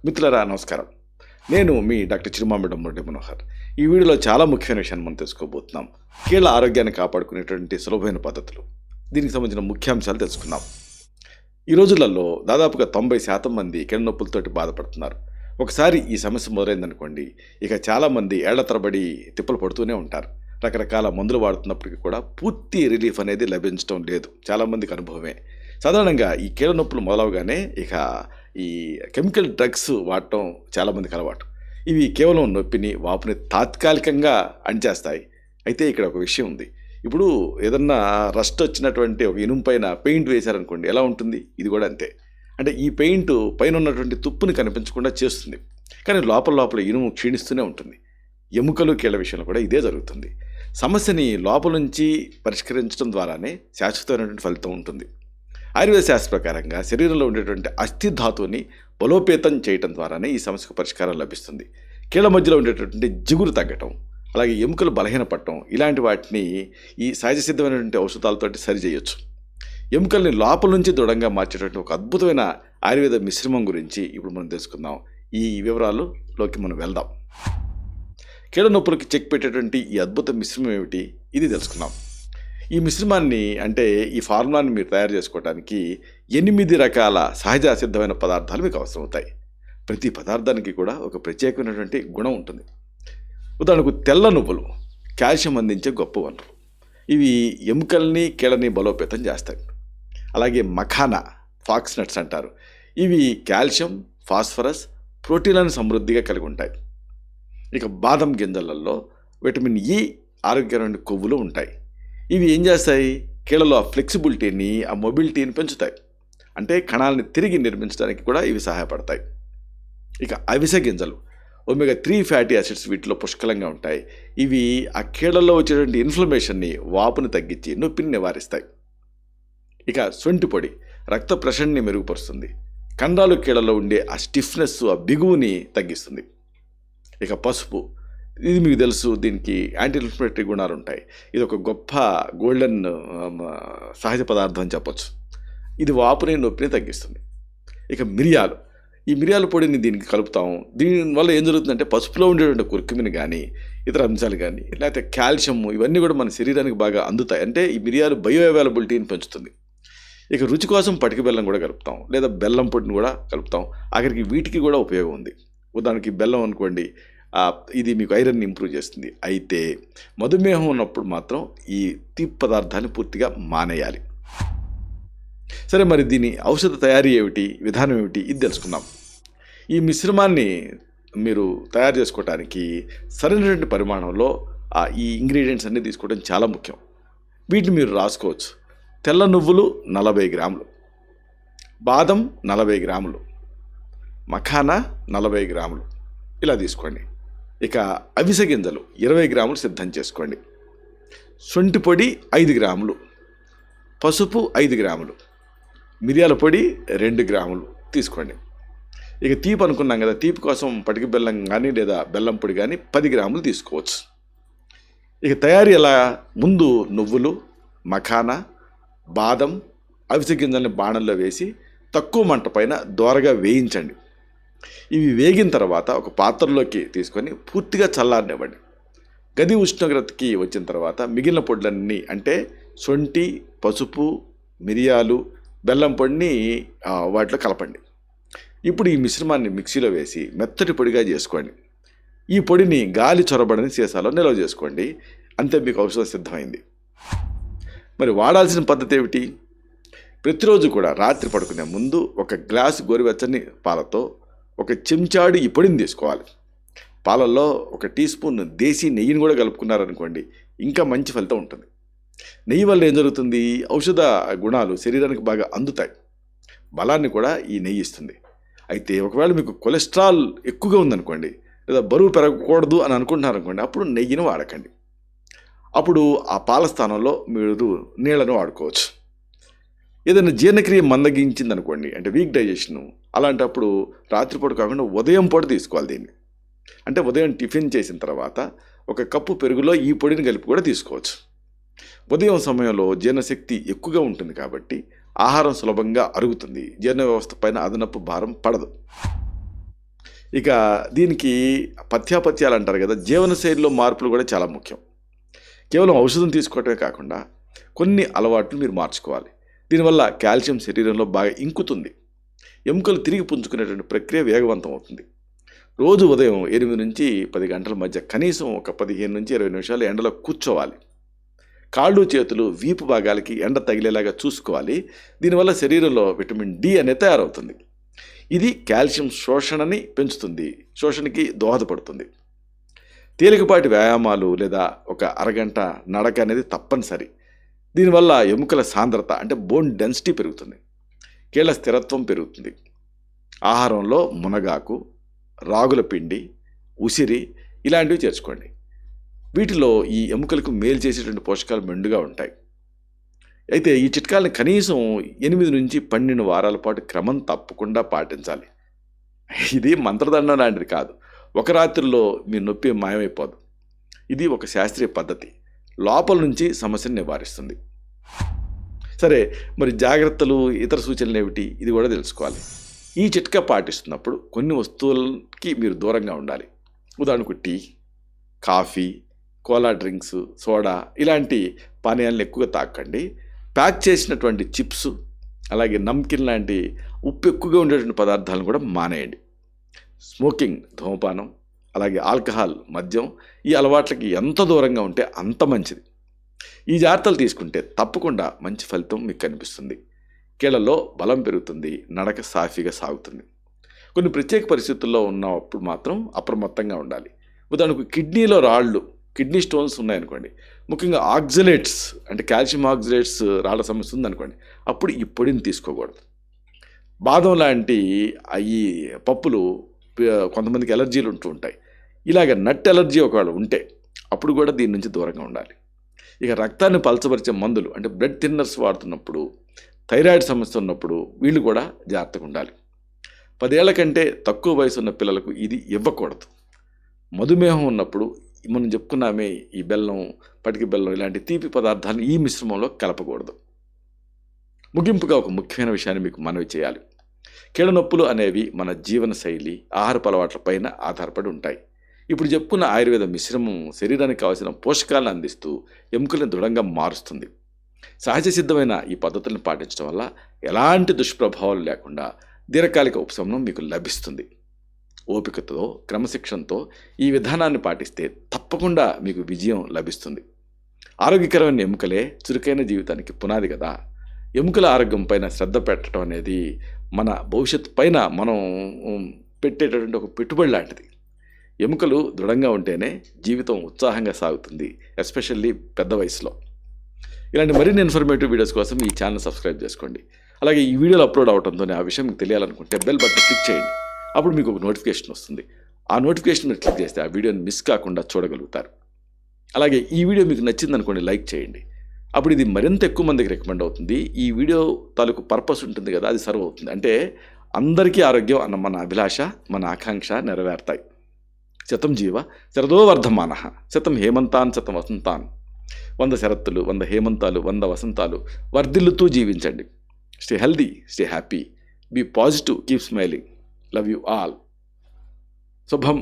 మిత్రులారా నమస్కారం. నేను మీ డాక్టర్ చిరుమామిడి మురళీ మనోహర్. ఈ వీడియోలో చాలా ముఖ్యమైన విషయాన్ని మనం తెలుసుకోబోతున్నాం. కీళ్ళ ఆరోగ్యాన్ని కాపాడుకునేటువంటి సులభమైన పద్ధతులు. దీనికి సంబంధించిన ముఖ్యాంశాలు తెలుసుకుందాం. ఈ రోజులలో దాదాపుగా 90% మంది కీళ్ళ నొప్పులతోటి బాధపడుతున్నారు. ఒకసారి ఈ సమస్య మొదలైందనుకోండి, ఇక చాలామంది ఏళ్ల తరబడి తిప్పలు పడుతూనే ఉంటారు. రకరకాల మందులు వాడుతున్నప్పటికీ కూడా పూర్తి రిలీఫ్ అనేది లభించడం లేదు. చాలామందికి అనుభవమే. సాధారణంగా ఈ కీళ్ళ నొప్పులు మొదలవగానే ఇక ఈ కెమికల్ డ్రగ్స్ వాడటం చాలామందికి అలవాటు. ఇవి కేవలం నొప్పిని, వాపుని తాత్కాలికంగా అణిచేస్తాయి. అయితే ఇక్కడ ఒక విషయం ఉంది. ఇప్పుడు ఏదన్నా రస్ట్ వచ్చినటువంటి ఒక ఇనుము పైన పెయింట్ వేశారనుకోండి, ఎలా ఉంటుంది? ఇది కూడా అంతే. అంటే ఈ పెయింట్ పైన ఉన్నటువంటి తుప్పుని కనిపించకుండా చేస్తుంది, కానీ లోపల లోపల ఇనుము క్షీణిస్తూనే ఉంటుంది. ఎముకలు కీళ్ళ విషయంలో కూడా ఇదే జరుగుతుంది. సమస్యని లోపల నుంచి పరిష్కరించడం ద్వారానే శాశ్వతమైనటువంటి ఫలితం ఉంటుంది. ఆయుర్వేద శాస్త్ర ప్రకారంగా శరీరంలో ఉండేటువంటి అస్థి ధాతువుని బలోపేతం చేయటం ద్వారానే ఈ సమస్యకు పరిష్కారం లభిస్తుంది. కీళ్ళ మధ్యలో ఉండేటటువంటి జిగురు తగ్గటం, అలాగే ఎముకలు బలహీనపడటం, ఇలాంటి వాటిని ఈ సహజ సిద్ధమైనటువంటి ఔషధాలతోటి సరి చేయొచ్చు. ఎముకల్ని లోపల నుంచి దృఢంగా మార్చేటువంటి ఒక అద్భుతమైన ఆయుర్వేద మిశ్రమం గురించి ఇప్పుడు మనం తెలుసుకుందాం. ఈ వివరాలలోకి మనం వెళ్దాం. కీళ్ళ నొప్పులకి చెక్ పెట్టేటువంటి ఈ అద్భుత మిశ్రమం ఏమిటి, ఇది తెలుసుకుందాం. ఈ మిశ్రమాన్ని, అంటే ఈ ఫార్ములాని మీరు తయారు చేసుకోవడానికి 8 రకాల సహజ సిద్ధమైన పదార్థాలు మీకు అవసరం అవుతాయి. ప్రతి పదార్థానికి కూడా ఒక ప్రత్యేకమైనటువంటి గుణం ఉంటుంది. ఉదాహరణకు తెల్ల నువ్వులు కాల్షియం అందించే గొప్ప వనరు. ఇవి ఎముకల్ని కీళ్ళని బలోపేతం చేస్తాయి. అలాగే మఖానా, ఫాక్స్ నట్స్ అంటారు. ఇవి కాల్షియం, ఫాస్ఫరస్, ప్రోటీన్లను సమృద్ధిగా కలిగి ఉంటాయి. ఇక బాదం గింజలలో విటమిన్ ఇ, ఆరోగ్యమైన కొవ్వులు ఉంటాయి. ఇవి ఏం చేస్తాయి? కీళ్ళలో ఆ ఫ్లెక్సిబిలిటీని, ఆ మొబిలిటీని పెంచుతాయి. అంటే కణాలని తిరిగి నిర్మించడానికి కూడా ఇవి సహాయపడతాయి. ఇక అవిసె గింజలు, ఒమేగా 3 ఫ్యాటీ యాసిడ్స్ వీటిలో పుష్కలంగా ఉంటాయి. ఇవి ఆ కీళ్ళలో వచ్చేటువంటి ఇన్ఫ్లమేషన్ని, వాపుని తగ్గించి నొప్పిని నివారిస్తాయి. ఇక సొంటి పొడి రక్త ప్రెషర్ని మెరుగుపరుస్తుంది. కండరాలు కీళ్ళలో ఉండే ఆ స్టిఫ్నెస్, ఆ బిగువుని తగ్గిస్తుంది. ఇక పసుపు, ఇది మీకు తెలుసు, దీనికి యాంటీ ఇన్ఫ్లమేటరీ గుణాలు ఉంటాయి. ఇది ఒక గొప్ప గోల్డెన్ సహజ పదార్థం అని చెప్పొచ్చు. ఇది వాపుని, నొప్పిని తగ్గిస్తుంది. ఇక మిరియాలు, ఈ మిరియాల పొడిని దీనికి కలుపుతాం. దీనివల్ల ఏం జరుగుతుందంటే పసుపులో ఉండేటువంటి కుర్కుమిని కానీ, ఇతర అంశాలు కానీ, లేకపోతే కాల్షియం, ఇవన్నీ కూడా మన శరీరానికి బాగా అందుతాయి. అంటే ఈ మిరియాలు బయో అవైలబిలిటీని పెంచుతుంది. ఇక రుచి కోసం పటిక బెల్లం కూడా కలుపుతాం, లేదా బెల్లం పొడిని కూడా కలుపుతాం. ఆఖరికి వీటికి కూడా ఉపయోగం ఉంది. ఉదాహరణకి బెల్లం అనుకోండి, ఇది మీకు ఐరన్ని ఇంప్రూవ్ చేస్తుంది. అయితే మధుమేహం ఉన్నప్పుడు మాత్రం ఈ తీపి పదార్థాన్ని పూర్తిగా మానేయాలి. సరే, మరి దీని ఔషధ తయారీ ఏమిటి, విధానం ఏమిటి, ఇది తెలుసుకుందాం. ఈ మిశ్రమాన్ని మీరు తయారు చేసుకోవడానికి సరైనటువంటి పరిమాణంలో ఈ ఇంగ్రీడియంట్స్ అన్నీ తీసుకోవడం చాలా ముఖ్యం. వీటిని మీరు రాసుకోవచ్చు. తెల్ల నువ్వులు 40 గ్రాములు, బాదం 40 గ్రాములు, మఖానా 40 గ్రాములు, ఇలా తీసుకోండి. ఇక అవిసె గింజలు 20 గ్రాములు సిద్ధం చేసుకోండి. శొంఠి పొడి 5 గ్రాములు, పసుపు 5 గ్రాములు, మిరియాల పొడి 2 గ్రాములు తీసుకోండి. ఇక తీపి అనుకున్నాం కదా, తీపి కోసం పటిక బెల్లం కానీ లేదా బెల్లం పొడి కానీ 10 గ్రాములు తీసుకోవచ్చు. ఇక తయారీ ఎలా? ముందు నువ్వులు, మఖానా, బాదం, అవిసె గింజల్ని బాణంలో వేసి తక్కువ మంట పైన దోరగా వేయించండి. ఇవి వేగిన తర్వాత ఒక పాత్రలోకి తీసుకొని పూర్తిగా చల్లారనివ్వండి. గది ఉష్ణోగ్రతకి వచ్చిన తర్వాత మిగిలిన పొడులన్నీ, అంటే శొంఠి, పసుపు, మిరియాలు, బెల్లం పొడిని వాటిలో కలపండి. ఇప్పుడు ఈ మిశ్రమాన్ని మిక్సీలో వేసి మెత్తటి పొడిగా చేసుకోండి. ఈ పొడిని గాలి చొరబడని సీసాలో నిల్వ చేసుకోండి. అంతే, మీకు ఔషధం సిద్ధమైంది. మరి వాడాల్సిన పద్ధతి ఏమిటి? ప్రతిరోజు కూడా రాత్రి పడుకునే ముందు ఒక గ్లాసు గోరువెచ్చని పాలతో 1 చెంచాడు ఈ పొడిని తీసుకోవాలి. పాలల్లో 1 టీ స్పూన్ దేశీ నెయ్యిని కూడా కలుపుకున్నారనుకోండి, ఇంకా మంచి ఫలితం ఉంటుంది. నెయ్యి వల్ల ఏం జరుగుతుంది? ఔషధ గుణాలు శరీరానికి బాగా అందుతాయి. బలాన్ని కూడా ఈ నెయ్యి ఇస్తుంది. అయితే ఒకవేళ మీకు కొలెస్ట్రాల్ ఎక్కువగా ఉందనుకోండి, లేదా బరువు పెరగకూడదు అని అనుకుంటున్నారనుకోండి, అప్పుడు నెయ్యిని వాడకండి. అప్పుడు ఆ పాల స్థానంలో మీరు నీళ్లను వాడుకోవచ్చు. ఏదైనా జీర్ణక్రియ మందగించింది అనుకోండి, అంటే వీక్ డైజెషను, అలాంటప్పుడు రాత్రిపూట కాకుండా ఉదయం పూట తీసుకోవాలి దీన్ని. అంటే ఉదయం టిఫిన్ చేసిన తర్వాత 1 కప్పు పెరుగులో ఈ పొడిని కలిపి కూడా తీసుకోవచ్చు. ఉదయం సమయంలో జీర్ణశక్తి ఎక్కువగా ఉంటుంది కాబట్టి ఆహారం సులభంగా అరుగుతుంది. జీర్ణ వ్యవస్థ పైన అదనపు భారం పడదు. ఇక దీనికి పథ్యాపథ్యాలు అంటారు కదా, జీవనశైలిలో మార్పులు కూడా చాలా ముఖ్యం. కేవలం ఔషధం తీసుకోవటమే కాకుండా కొన్ని అలవాట్లు మీరు మార్చుకోవాలి. దీనివల్ల కాల్షియం శరీరంలో బాగా ఇంకుతుంది. ఎముకలు తిరిగి పుంజుకునేటువంటి ప్రక్రియ వేగవంతం అవుతుంది. రోజు ఉదయం 8 నుంచి 10 గంటల మధ్య కనీసం ఒక 15 నుంచి 20 నిమిషాలు ఎండలో కూర్చోవాలి. కాళ్ళు చేతులు వీపు భాగాలకి ఎండ తగిలేలాగా చూసుకోవాలి. దీనివల్ల శరీరంలో విటమిన్ డి అనేది తయారవుతుంది. ఇది కాల్షియం శోషణని పెంచుతుంది, శోషణకి దోహదపడుతుంది. తేలికపాటి వ్యాయామాలు లేదా ఒక అరగంట నడక అనేది తప్పనిసరి. దీనివల్ల ఎముకల సాంద్రత అంటే బోన్ డెన్సిటీ పెరుగుతుంది, కీళ్ళ స్థిరత్వం పెరుగుతుంది. ఆహారంలో మునగాకు, రాగుల పిండి, ఉసిరి ఇలాంటివి చేర్చుకోండి. వీటిలో ఈ ఎముకలకు మేలు చేసేటువంటి పోషకాలు మెండుగా ఉంటాయి. అయితే ఈ చిట్కాలను కనీసం 8 నుంచి 12 వారాల పాటు క్రమం తప్పకుండా పాటించాలి. ఇది మంత్రదండం లాంటిది కాదు. ఒక రాత్రిలో మీ నొప్పి మాయమైపోదు. ఇది ఒక శాస్త్రీయ పద్ధతి, లోపల నుంచి సమస్యను నివారిస్తుంది. సరే, మరి జాగ్రత్తలు, ఇతర సూచనలు ఏమిటి, ఇది కూడా తెలుసుకోవాలి. ఈ చిట్కా పాటిస్తున్నప్పుడు కొన్ని వస్తువులకి మీరు దూరంగా ఉండాలి. ఉదాహరణకు tea, coffee, cola drinks, soda ఇలాంటి పానీయాలను ఎక్కువగా తాకండి. ప్యాక్ చేసినటువంటి చిప్స్, అలాగే నమ్కిన్ లాంటి ఉప్పు ఎక్కువగా ఉండేటువంటి పదార్థాలను కూడా మానేయండి. స్మోకింగ్, ధూమపానం, అలాగే ఆల్కహాల్, మద్యం ఈ అలవాట్లకి ఎంత దూరంగా ఉంటే అంత మంచిది. ఈ జాగ్రత్తలు తీసుకుంటే తప్పకుండా మంచి ఫలితం మీకు కనిపిస్తుంది. కీళ్ళలో బలం పెరుగుతుంది, నడక సాఫీగా సాగుతుంది. కొన్ని ప్రత్యేక పరిస్థితుల్లో ఉన్నప్పుడు మాత్రం అప్రమత్తంగా ఉండాలి. ఉదాహరణకు కిడ్నీలో రాళ్ళు, కిడ్నీ స్టోన్స్ ఉన్నాయనుకోండి, ముఖ్యంగా ఆక్సిలేట్స్ అంటే కాల్షియం ఆక్సిలేట్స్ రాళ్ళ సమస్య ఉందనుకోండి, అప్పుడు ఈ పొడిని తీసుకోకూడదు. బాదం లాంటి ఈ పప్పులు కొంతమందికి ఎలర్జీలు ఉంటూ ఉంటాయి. ఇలాగ నట్ ఎలర్జీ ఒకవేళ ఉంటే అప్పుడు కూడా దీని నుంచి దూరంగా ఉండాలి. ఇక రక్తాన్ని పలచబరిచే మందులు అంటే బ్లడ్ థిన్నర్స్ వాడుతున్నప్పుడు, థైరాయిడ్ సమస్య ఉన్నప్పుడు వీళ్ళు కూడా జాగ్రత్తగా ఉండాలి. 10 ఏళ్ల కంటే తక్కువ వయసు ఉన్న పిల్లలకు ఇది ఇవ్వకూడదు. మధుమేహం ఉన్నప్పుడు మనం చెప్పుకున్నామే, ఈ బెల్లం, పటిక బెల్లం ఇలాంటి తీపి పదార్థాలను ఈ మిశ్రమంలో కలపకూడదు. ముగింపుగా ఒక ముఖ్యమైన విషయాన్ని మీకు మనవి చేయాలి. కీళ్ళ నొప్పులు అనేవి మన జీవన శైలి, ఆహారపు అలవాట్ల పైన ఆధారపడి ఉంటాయి. ఇప్పుడు చెప్పుకున్న ఆయుర్వేద మిశ్రమం శరీరానికి కావాల్సిన పోషకాలను అందిస్తూ ఎముకలను దృఢంగా మారుస్తుంది. సహజ సిద్ధమైన ఈ పద్ధతులను పాటించడం వల్ల ఎలాంటి దుష్ప్రభావాలు లేకుండా దీర్ఘకాలిక ఉపశమనం మీకు లభిస్తుంది. ఓపికతో, క్రమశిక్షణతో ఈ విధానాన్ని పాటిస్తే తప్పకుండా మీకు విజయం లభిస్తుంది. ఆరోగ్యకరమైన ఎముకలే చురుకైన జీవితానికి పునాది కదా. ఎముకల ఆరోగ్యం పైన శ్రద్ధ పెట్టడం అనేది మన భవిష్యత్తు పైన మనం పెట్టేటటువంటి ఒక పెట్టుబడి లాంటిది. ఎముకలు దృఢంగా ఉంటేనే జీవితం ఉత్సాహంగా సాగుతుంది, ఎస్పెషల్లీ పెద్ద వయసులో. ఇలాంటి మరిన్ని ఇన్ఫర్మేటివ్ వీడియోస్ కోసం ఈ ఛానల్ సబ్స్క్రైబ్ చేసుకోండి. అలాగే ఈ వీడియోలు అప్లోడ్ అవడంతో ఆ విషయం మీకు తెలియాలనుకుంటే బెల్ బటన్ క్లిక్ చేయండి. అప్పుడు మీకు ఒక నోటిఫికేషన్ వస్తుంది. ఆ నోటిఫికేషన్ మీరు క్లిక్ చేస్తే ఆ వీడియోని మిస్ కాకుండా చూడగలుగుతారు. అలాగే ఈ వీడియో మీకు నచ్చిందనుకోండి, లైక్ చేయండి. అప్పుడు ఇది మరింత ఎక్కువ మందికి రికమెండ్ అవుతుంది. ఈ వీడియో తాలూకు పర్పస్ ఉంటుంది కదా, అది సర్వ్ అవుతుంది. అంటే అందరికీ ఆరోగ్యం అన్న మన అభిలాష, మన ఆకాంక్ష నెరవేరుతాయి. శతం జీవ శరదో వర్ధమానః, శతం హేమంతాన్ శతం వసంతాన్. 100 శరత్తులు, 100 హేమంతాలు, 100 వసంతాలు వర్ధిల్లుతూ జీవించండి. Stay healthy, stay happy, be positive, keep smiling. Love you all. శుభం.